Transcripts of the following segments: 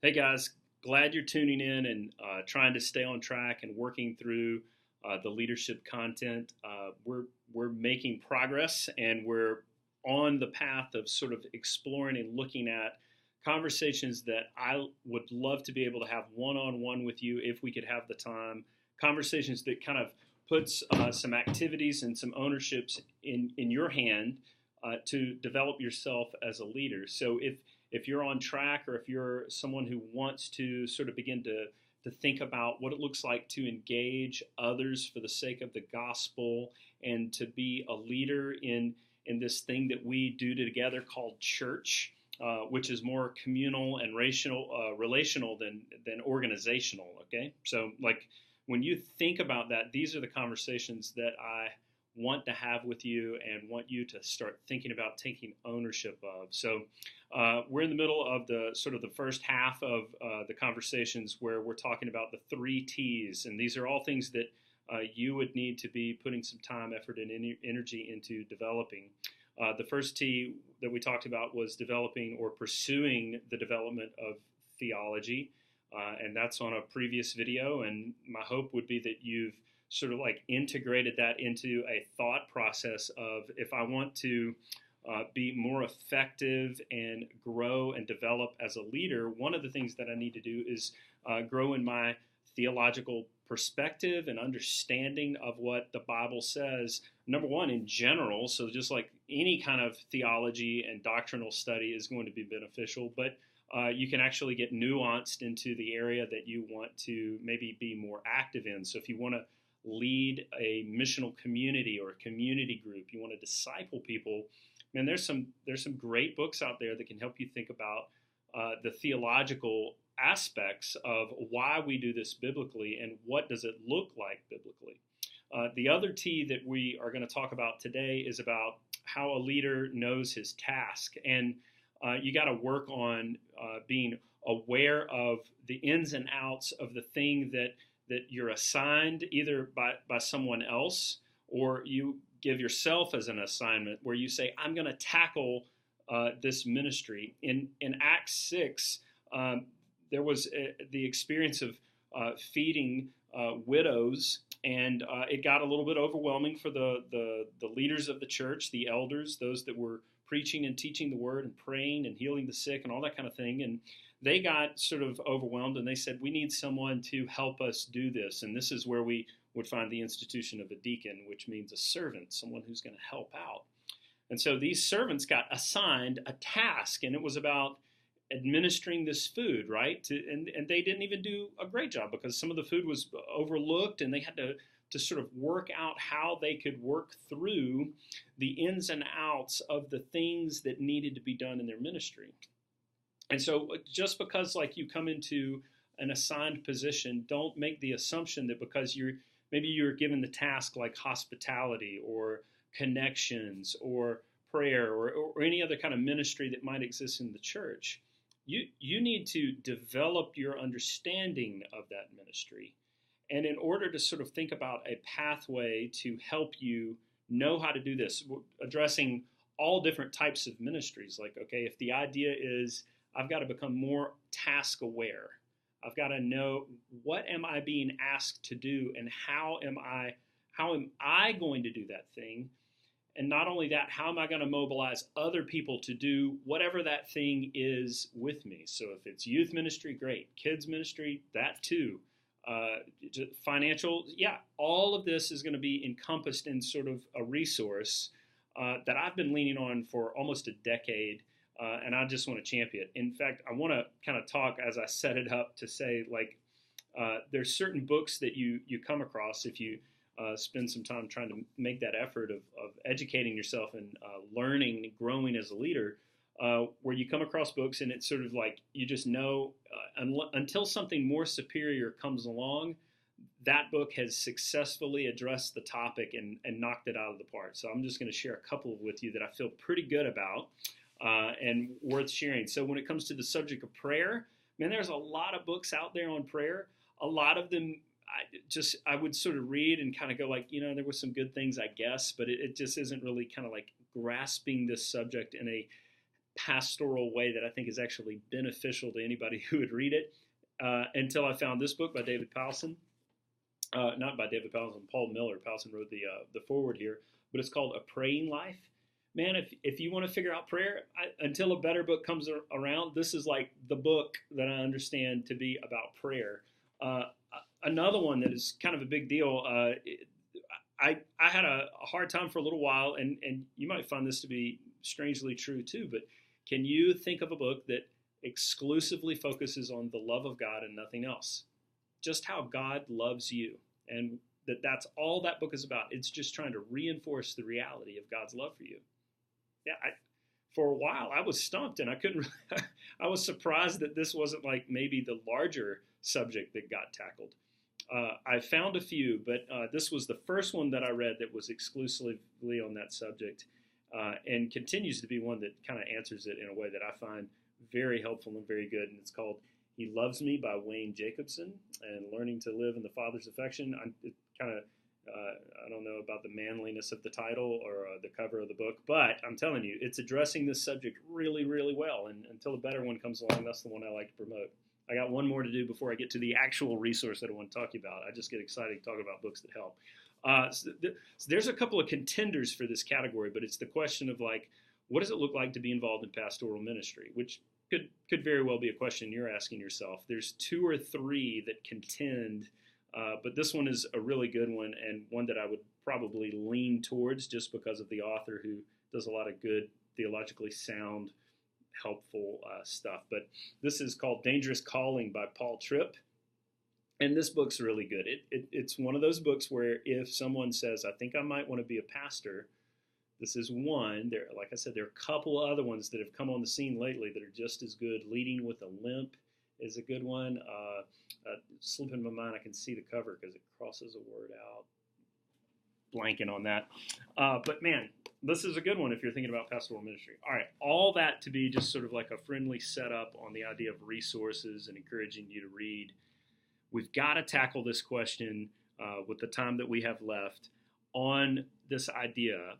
Hey guys, glad you're tuning in and trying to stay on track and working through the leadership content. We're making progress and we're on the path of sort of exploring and looking at conversations that I would love to be able to have one-on-one with you if we could have the time. Conversations that kind of puts some activities and some ownerships in your hand to develop yourself as a leader. So if you're on track or if you're someone who wants to sort of begin to think about what it looks like to engage others for the sake of the gospel and to be a leader in this thing that we do together called church, which is more communal and relational than organizational. Okay, so like when you think about that, these are the conversations that I want to have with you and want you to start thinking about taking ownership of. So we're in the middle of the sort of the first half of the conversations where we're talking about the three T's, and these are all things that you would need to be putting some time, effort, and energy into developing. The first T that we talked about was developing or pursuing the development of theology, and that's on a previous video, and my hope would be that you've sort of like integrated that into a thought process of if I want to be more effective and grow and develop as a leader, one of the things that I need to do is grow in my theological perspective and understanding of what the Bible says, number one, in general. So just like any kind of theology and doctrinal study is going to be beneficial, but you can actually get nuanced into the area that you want to maybe be more active in. So if you want to lead a missional community or a community group, you want to disciple people, man, there's some great books out there that can help you think about the theological aspects of why we do this biblically and what does it look like biblically. The other T that we are going to talk about today is about how a leader knows his task, and you got to work on being aware of the ins and outs of the thing that you're assigned either by someone else or you give yourself as an assignment where you say, I'm going to tackle this ministry. In Acts 6, there was the experience of feeding widows, and it got a little bit overwhelming for the leaders of the church, the elders, those that were preaching and teaching the word and praying and healing the sick and all that kind of thing. And they got sort of overwhelmed and they said, we need someone to help us do this. And this is where we would find the institution of a deacon, which means a servant, someone who's going to help out. And so these servants got assigned a task, and it was about administering this food, right? And they didn't even do a great job because some of the food was overlooked, and they had to sort of work out how they could work through the ins and outs of the things that needed to be done in their ministry. And so just because like you come into an assigned position, don't make the assumption that because you're given the task like hospitality or connections or prayer or any other kind of ministry that might exist in the church, you need to develop your understanding of that ministry. And in order to sort of think about a pathway to help you know how to do this, addressing all different types of ministries, like, okay, if the idea is I've got to become more task aware. I've got to know what am I being asked to do and how am I going to do that thing? And not only that, how am I going to mobilize other people to do whatever that thing is with me? So if it's youth ministry, great. Kids ministry, that too. Financial, yeah, all of this is going to be encompassed in sort of a resource that I've been leaning on for almost a decade. And I just want to champion it. In fact, I want to kind of talk as I set it up to say, like, there's certain books that you come across if you spend some time trying to make that effort of educating yourself and learning, growing as a leader, where you come across books and it's sort of like you just know until something more superior comes along, that book has successfully addressed the topic and knocked it out of the park. So I'm just going to share a couple with you that I feel pretty good about. And worth sharing. So when it comes to the subject of prayer, man, there's a lot of books out there on prayer. A lot of them, I would sort of read and kind of go like, there were some good things, I guess, but it just isn't really kind of like grasping this subject in a pastoral way that I think is actually beneficial to anybody who would read it, until I found this book by David Powlison. Not by David Powlison, Paul Miller. Powlison wrote the foreword here, but it's called A Praying Life. Man, if you want to figure out prayer, until a better book comes around, this is like the book that I understand to be about prayer. Another one that is kind of a big deal. I had a hard time for a little while, and you might find this to be strangely true too, but can you think of a book that exclusively focuses on the love of God and nothing else? Just how God loves you, and that's all that book is about. It's just trying to reinforce the reality of God's love for you. Yeah, for a while I was stumped, and I couldn't. I was surprised that this wasn't like maybe the larger subject that got tackled. I found a few, but this was the first one that I read that was exclusively on that subject, and continues to be one that kind of answers it in a way that I find very helpful and very good. And it's called "He Loves Me" by Wayne Jacobson, and Learning to Live in the Father's Affection. I don't know about the manliness of the title or the cover of the book, but I'm telling you, it's addressing this subject really, really well. And until a better one comes along, that's the one I like to promote. I got one more to do before I get to the actual resource that I want to talk about. I just get excited to talk about books that help. So there's a couple of contenders for this category, but it's the question of like, what does it look like to be involved in pastoral ministry, which could very well be a question you're asking yourself. There's two or three that contend, but this one is a really good one, and one that I would probably lean towards just because of the author, who does a lot of good, theologically sound, helpful stuff. But this is called Dangerous Calling by Paul Tripp. And this book's really good. It's one of those books where if someone says, I think I might want to be a pastor, this is one. There, like I said, there are a couple of other ones that have come on the scene lately that are just as good. Leading with a Limp is a good one. Slipping in my mind, I can see the cover because it crosses a word out. Blanking on that. But man, this is a good one if you're thinking about pastoral ministry. All right, all that to be just sort of like a friendly setup on the idea of resources and encouraging you to read. We've got to tackle this question with the time that we have left on this idea.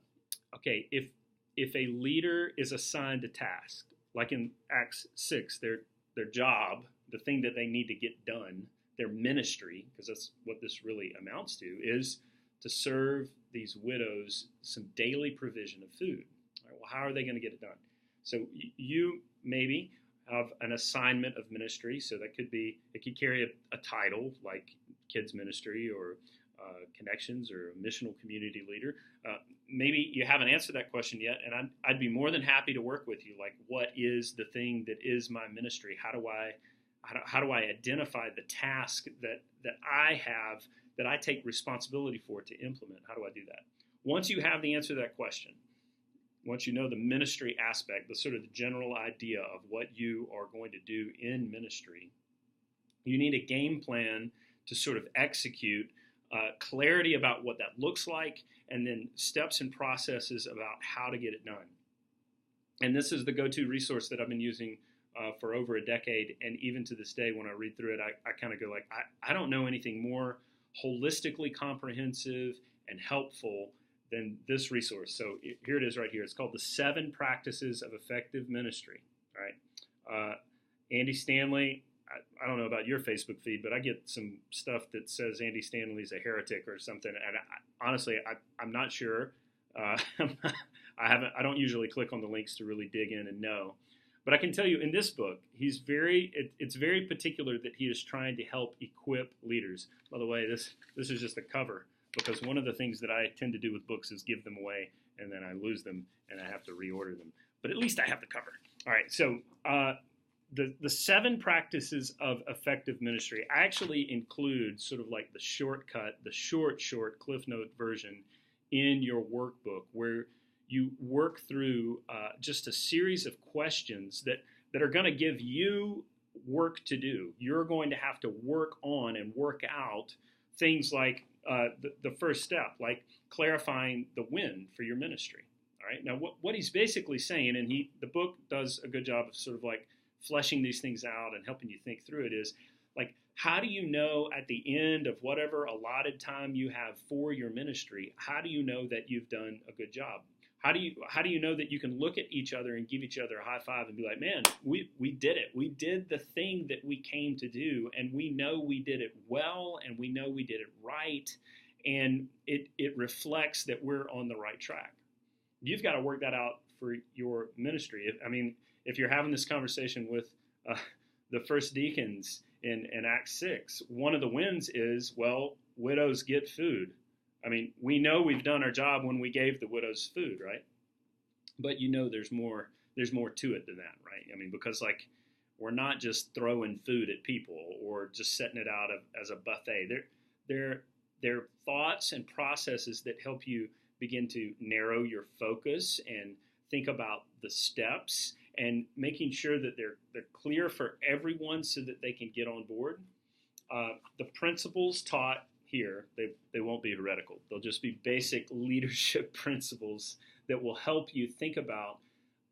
Okay, if a leader is assigned a task, like in Acts 6, their job, the thing that they need to get done, their ministry, because that's what this really amounts to, is to serve these widows some daily provision of food. All right, well, how are they going to get it done? So you maybe have an assignment of ministry. So that could be, it could carry a title like kids ministry or connections or a missional community leader. Maybe you haven't answered that question yet, and I'd be more than happy to work with you. Like, what is the thing that is my ministry? How do I identify the task that I have, that I take responsibility for to implement? How do I do that? Once you have the answer to that question, once you know the ministry aspect, the sort of the general idea of what you are going to do in ministry, you need a game plan to sort of execute, clarity about what that looks like, and then steps and processes about how to get it done. And this is the go-to resource that I've been using for over a decade, and even to this day, when I read through it, I kind of go like, I don't know anything more holistically comprehensive and helpful than this resource. So here it is right here. It's called The 7 Practices of Effective Ministry. All right. Andy Stanley, I don't know about your Facebook feed, but I get some stuff that says Andy Stanley's a heretic or something. And honestly, I'm not sure. I don't usually click on the links to really dig in and know. But I can tell you in this book, it's very particular that he is trying to help equip leaders. By the way, this is just a cover, because one of the things that I tend to do with books is give them away, and then I lose them, and I have to reorder them. But at least I have the cover. All right, so the 7 practices of effective ministry, I actually include sort of like the shortcut, the short Cliff Note version in your workbook, where you work through just a series of questions that are going to give you work to do. You're going to have to work on and work out things like the first step, like clarifying the when for your ministry. All right. Now, what he's basically saying, and the book does a good job of sort of like fleshing these things out and helping you think through it, is like, how do you know at the end of whatever allotted time you have for your ministry, how do you know that you've done a good job? how do you know that you can look at each other and give each other a high five and be like, man, we did it. We did the thing that we came to do, and we know we did it well, and we know we did it right, and it reflects that we're on the right track. You've got to work that out for your ministry. If you're having this conversation with the first deacons in Acts 6, one of the wins is, well, widows get food. We know we've done our job when we gave the widows food, right? But there's more to it than that, right? Because we're not just throwing food at people or just setting it out as a buffet. They're thoughts and processes that help you begin to narrow your focus and think about the steps and making sure that they're clear for everyone so that they can get on board. The principles taught here, they won't be heretical. They'll just be basic leadership principles that will help you think about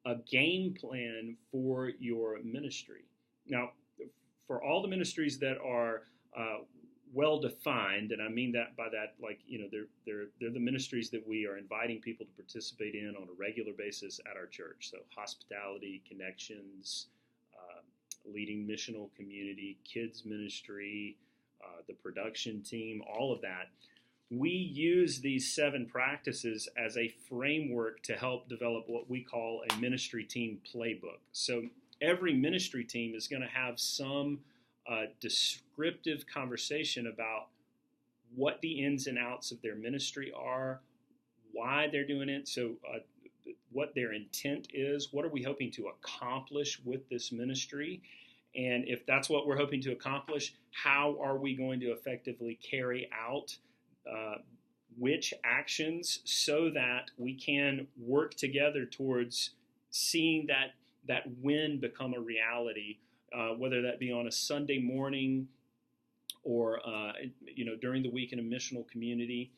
a game plan for your ministry. Now, for all the ministries that are well defined, and I mean that by that, they're the ministries that we are inviting people to participate in on a regular basis at our church. So hospitality, connections, leading missional community, kids ministry, the production team, all of that. We use these 7 practices as a framework to help develop what we call a ministry team playbook. So every ministry team is going to have some descriptive conversation about what the ins and outs of their ministry are, why they're doing it, so what their intent is, what are we hoping to accomplish with this ministry, and if that's what we're hoping to accomplish, how are we going to effectively carry out which actions so that we can work together towards seeing that win become a reality, whether that be on a Sunday morning or during the week in a missional community.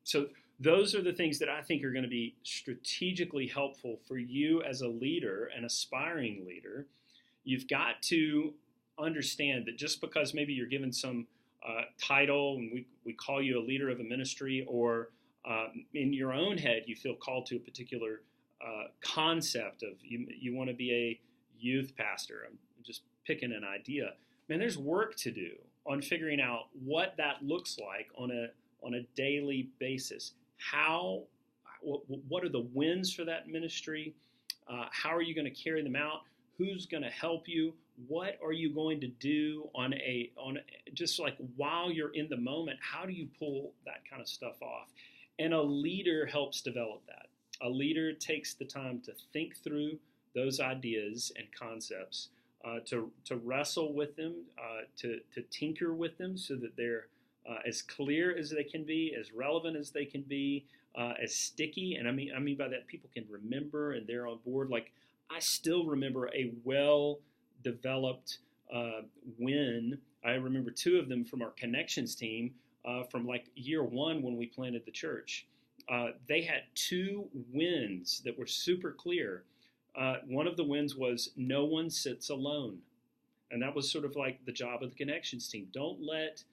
So those are the things that I think are going to be strategically helpful for you as a leader, an aspiring leader. You've got to understand that just because maybe you're given some title and we call you a leader of a ministry, or in your own head you feel called to a particular concept of you want to be a youth pastor. I'm just picking an idea. Man, there's work to do on figuring out what that looks like on a daily basis. What are the wins for that ministry? How are you going to carry them out? Who's going to help you? What are you going to do on just like while you're in the moment? How do you pull that kind of stuff off? And a leader helps develop that. A leader takes the time to think through those ideas and concepts, to wrestle with them, to tinker with them so that they're as clear as they can be, as relevant as they can be, as sticky. And I mean by that, people can remember and they're on board. Like, I still remember a well-developed win. I remember 2 of them from our connections team from like year 1 when we planted the church. They had 2 wins that were super clear. One of the wins was no one sits alone. And that was sort of like the job of the connections team. Don't let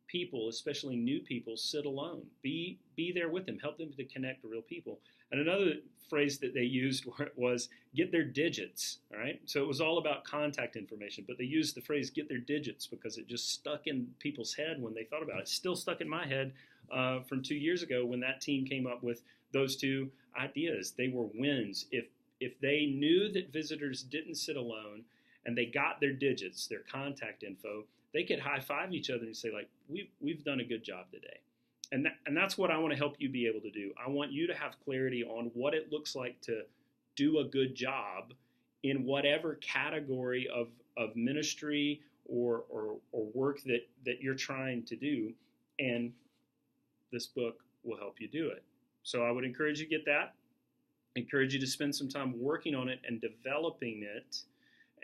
people, especially new people, sit alone. Be there with them. Help them to connect to real people. And another phrase that they used was get their digits, all right? So it was all about contact information, but they used the phrase get their digits because it just stuck in people's head when they thought about it. It's still stuck in my head from 2 years ago when that team came up with those 2 ideas. They were wins. If they knew that visitors didn't sit alone and they got their digits, their contact info, they could high-five each other and say, like, we've done a good job today. And that's what I want to help you be able to do. I want you to have clarity on what it looks like to do a good job in whatever category of ministry or work that you're trying to do. And this book will help you do it. So I would encourage you to get that. Encourage you to spend some time working on it and developing it,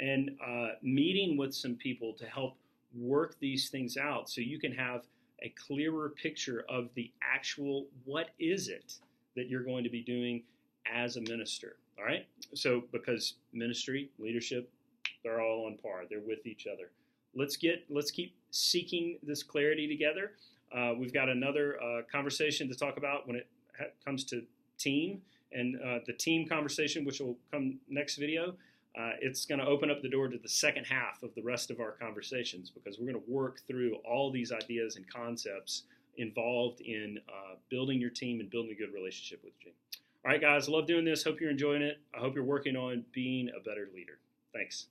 and meeting with some people to help work these things out so you can have a clearer picture of the actual what is it that you're going to be doing as a minister. All right? So because ministry, leadership, they're all on par. They're with each other. Let's keep seeking this clarity together. We've got another conversation to talk about when it comes to team And the team conversation, which will come next video, it's going to open up the door to the second half of the rest of our conversations, because we're going to work through all these ideas and concepts involved in building your team and building a good relationship with your team. All right, guys, I love doing this. Hope you're enjoying it. I hope you're working on being a better leader. Thanks.